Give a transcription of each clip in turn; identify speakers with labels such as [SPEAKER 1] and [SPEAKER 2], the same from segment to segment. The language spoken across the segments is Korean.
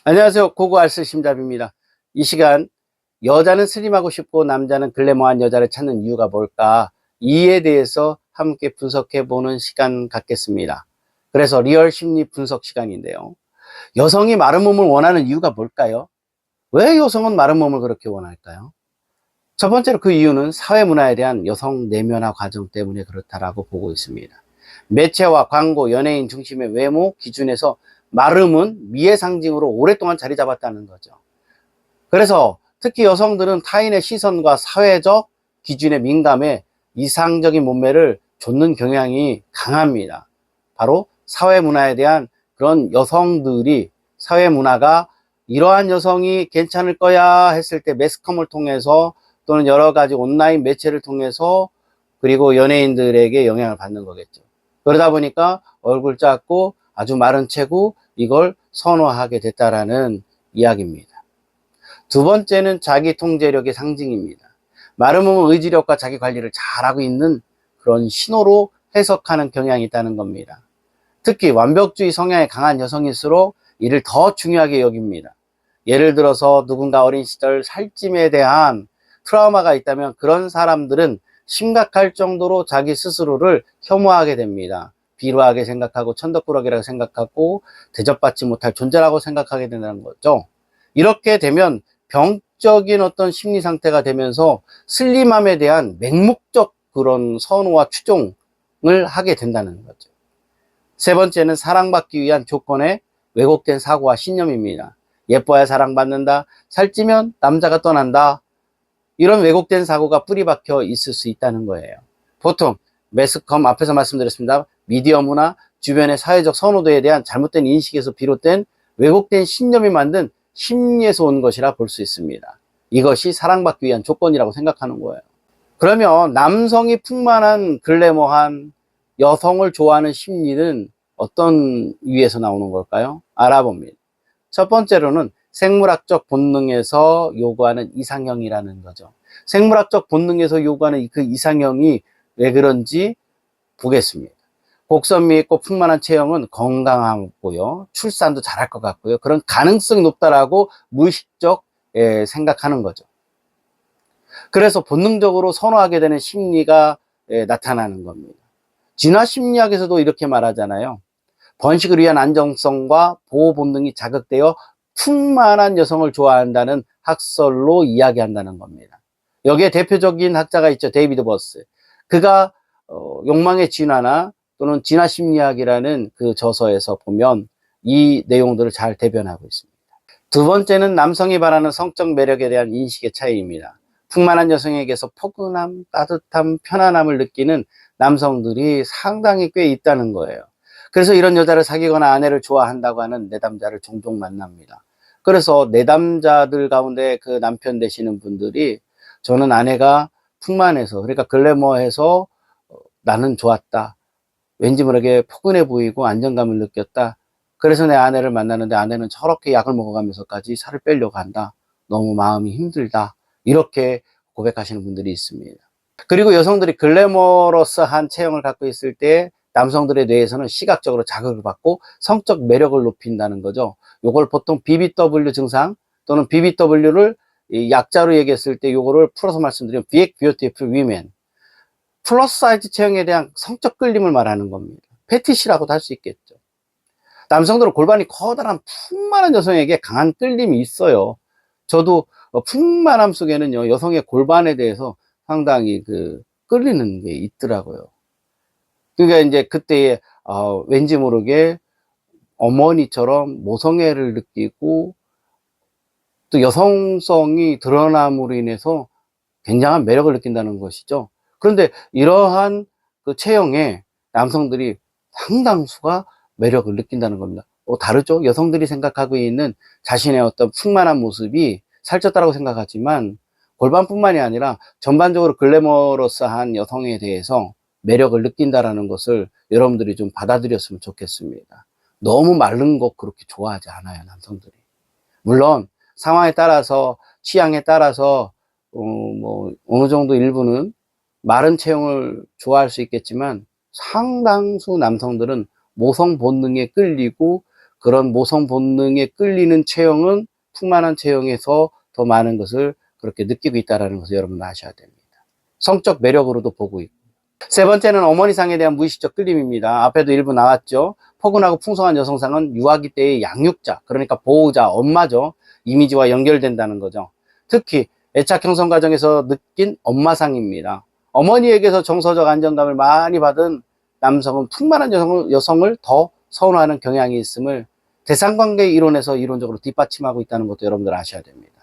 [SPEAKER 1] 안녕하세요. 고고알스 심잡입니다. 이 시간 여자는 슬림하고 싶고 남자는 글래머한 여자를 찾는 이유가 뭘까? 이에 대해서 함께 분석해보는 시간 갖겠습니다. 그래서 리얼 심리 분석 시간인데요. 여성이 마른 몸을 원하는 이유가 뭘까요? 왜 여성은 마른 몸을 그렇게 원할까요? 첫 번째로 그 이유는 사회 문화에 대한 여성 내면화 과정 때문에 그렇다라고 보고 있습니다. 매체와 광고, 연예인 중심의 외모 기준에서 마름은 미의 상징으로 오랫동안 자리 잡았다는 거죠. 그래서 특히 여성들은 타인의 시선과 사회적 기준에 민감해 이상적인 몸매를 좇는 경향이 강합니다. 바로 사회 문화에 대한 그런 여성들이 사회 문화가 이러한 여성이 괜찮을 거야 했을 때 매스컴을 통해서 또는 여러 가지 온라인 매체를 통해서 그리고 연예인들에게 영향을 받는 거겠죠. 그러다 보니까 얼굴 작고 아주 마른 체구 이걸 선호하게 됐다라는 이야기입니다. 두 번째는 자기 통제력의 상징입니다. 마른 몸은 의지력과 자기 관리를 잘하고 있는 그런 신호로 해석하는 경향이 있다는 겁니다. 특히 완벽주의 성향이 강한 여성일수록 이를 더 중요하게 여깁니다. 예를 들어서 누군가 어린 시절 살찜에 대한 트라우마가 있다면 그런 사람들은 심각할 정도로 자기 스스로를 혐오하게 됩니다. 비루하게 생각하고 천덕꾸러기라고 생각하고 대접받지 못할 존재라고 생각하게 된다는 거죠. 이렇게 되면 병적인 어떤 심리 상태가 되면서 슬림함에 대한 맹목적 그런 선호와 추종을 하게 된다는 거죠. 세 번째는 사랑받기 위한 조건의 왜곡된 사고와 신념입니다. 예뻐야 사랑받는다. 살찌면 남자가 떠난다. 이런 왜곡된 사고가 뿌리박혀 있을 수 있다는 거예요. 보통 매스컴 앞에서 말씀드렸습니다. 미디어 문화, 주변의 사회적 선호도에 대한 잘못된 인식에서 비롯된 왜곡된 신념이 만든 심리에서 온 것이라 볼 수 있습니다. 이것이 사랑받기 위한 조건이라고 생각하는 거예요. 그러면 남성이 풍만한 글래머한 여성을 좋아하는 심리는 어떤 이유에서 나오는 걸까요? 알아봅니다. 첫 번째로는 생물학적 본능에서 요구하는 이상형이라는 거죠. 생물학적 본능에서 요구하는 그 이상형이 왜 그런지 보겠습니다. 곡선미 있고 풍만한 체형은 건강하고요. 출산도 잘할 것 같고요. 그런 가능성이 높다라고 무의식적 생각하는 거죠. 그래서 본능적으로 선호하게 되는 심리가 나타나는 겁니다. 진화 심리학에서도 이렇게 말하잖아요. 번식을 위한 안정성과 보호 본능이 자극되어 풍만한 여성을 좋아한다는 학설로 이야기한다는 겁니다. 여기에 대표적인 학자가 있죠. 데이비드 버스. 그가 욕망의 진화나 또는 진화 심리학이라는 그 저서에서 보면 이 내용들을 잘 대변하고 있습니다. 두 번째는 남성이 바라는 성적 매력에 대한 인식의 차이입니다. 풍만한 여성에게서 포근함, 따뜻함, 편안함을 느끼는 남성들이 상당히 꽤 있다는 거예요. 그래서 이런 여자를 사귀거나 아내를 좋아한다고 하는 내담자를 종종 만납니다. 그래서 내담자들 가운데 그 남편 되시는 분들이 저는 아내가 풍만해서 그러니까 글래머해서 나는 좋았다. 왠지 모르게 포근해 보이고 안정감을 느꼈다. 그래서 내 아내를 만나는데 아내는 저렇게 약을 먹어가면서까지 살을 빼려고 한다. 너무 마음이 힘들다. 이렇게 고백하시는 분들이 있습니다. 그리고 여성들이 글래머러스한 체형을 갖고 있을 때 남성들의 뇌에서는 시각적으로 자극을 받고 성적 매력을 높인다는 거죠. 이걸 보통 BBW 증상 또는 BBW를 약자로 얘기했을 때 이거를 풀어서 말씀드리면 Big Beautiful Women. 플러스 사이즈 체형에 대한 성적 끌림을 말하는 겁니다. 패티시라고도 할 수 있겠죠. 남성들은 골반이 커다란 풍만한 여성에게 강한 끌림이 있어요. 저도 풍만함 속에는요, 여성의 골반에 대해서 상당히 끌리는 게 있더라고요. 그러니까 이제 그때에 왠지 모르게 어머니처럼 모성애를 느끼고 또 여성성이 드러남으로 인해서 굉장한 매력을 느낀다는 것이죠. 그런데 이러한 그 체형에 남성들이 상당수가 매력을 느낀다는 겁니다. 다르죠? 여성들이 생각하고 있는 자신의 어떤 풍만한 모습이 살쪘다라고 생각하지만 골반뿐만이 아니라 전반적으로 글래머러스한 여성에 대해서 매력을 느낀다라는 것을 여러분들이 좀 받아들였으면 좋겠습니다. 너무 마른 것 그렇게 좋아하지 않아요, 남성들이. 물론 상황에 따라서 취향에 따라서 어느 정도 일부는 마른 체형을 좋아할 수 있겠지만 상당수 남성들은 모성 본능에 끌리고 그런 모성 본능에 끌리는 체형은 풍만한 체형에서 더 많은 것을 그렇게 느끼고 있다는 것을 여러분 아셔야 됩니다. 성적 매력으로도 보고 있고. 세 번째는 어머니상에 대한 무의식적 끌림입니다. 앞에도 일부 나왔죠. 포근하고 풍성한 여성상은 유아기 때의 양육자, 그러니까 보호자, 엄마죠. 이미지와 연결된다는 거죠. 특히 애착 형성 과정에서 느낀 엄마상입니다. 어머니에게서 정서적 안정감을 많이 받은 남성은 풍만한 여성을 더 선호하는 경향이 있음을 대상관계 이론에서 이론적으로 뒷받침하고 있다는 것도 여러분들 아셔야 됩니다.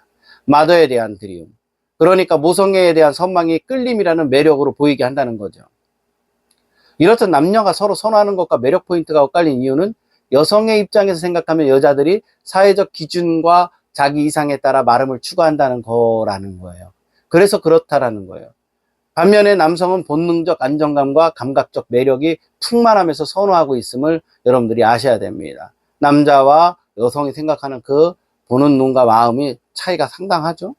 [SPEAKER 1] 마더에 대한 그리움, 그러니까 모성애에 대한 선망이 끌림이라는 매력으로 보이게 한다는 거죠. 이렇듯 남녀가 서로 선호하는 것과 매력 포인트가 엇갈린 이유는 여성의 입장에서 생각하면 여자들이 사회적 기준과 자기 이상에 따라 마름을 추구한다는 거라는 거예요. 그래서 그렇다라는 거예요. 반면에 남성은 본능적 안정감과 감각적 매력이 풍만하면서 선호하고 있음을 여러분들이 아셔야 됩니다. 남자와 여성이 생각하는 그 보는 눈과 마음이 차이가 상당하죠.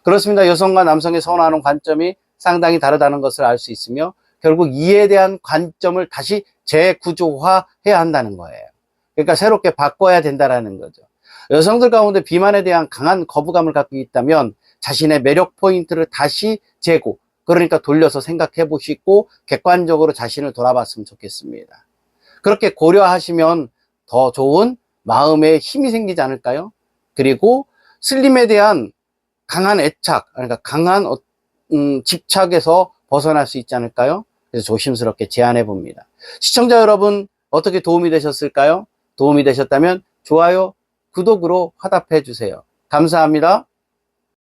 [SPEAKER 1] 그렇습니다. 여성과 남성이 선호하는 관점이 상당히 다르다는 것을 알 수 있으며 결국 이에 대한 관점을 다시 재구조화해야 한다는 거예요. 그러니까 새롭게 바꿔야 된다는 거죠. 여성들 가운데 비만에 대한 강한 거부감을 갖고 있다면 자신의 매력 포인트를 다시 재고, 그러니까 돌려서 생각해 보시고 객관적으로 자신을 돌아봤으면 좋겠습니다. 그렇게 고려하시면 더 좋은 마음의 힘이 생기지 않을까요? 그리고 슬림에 대한 강한 애착, 그러니까 강한 집착에서 벗어날 수 있지 않을까요? 그래서 조심스럽게 제안해 봅니다. 시청자 여러분, 어떻게 도움이 되셨을까요? 도움이 되셨다면 좋아요, 구독으로 화답해 주세요. 감사합니다.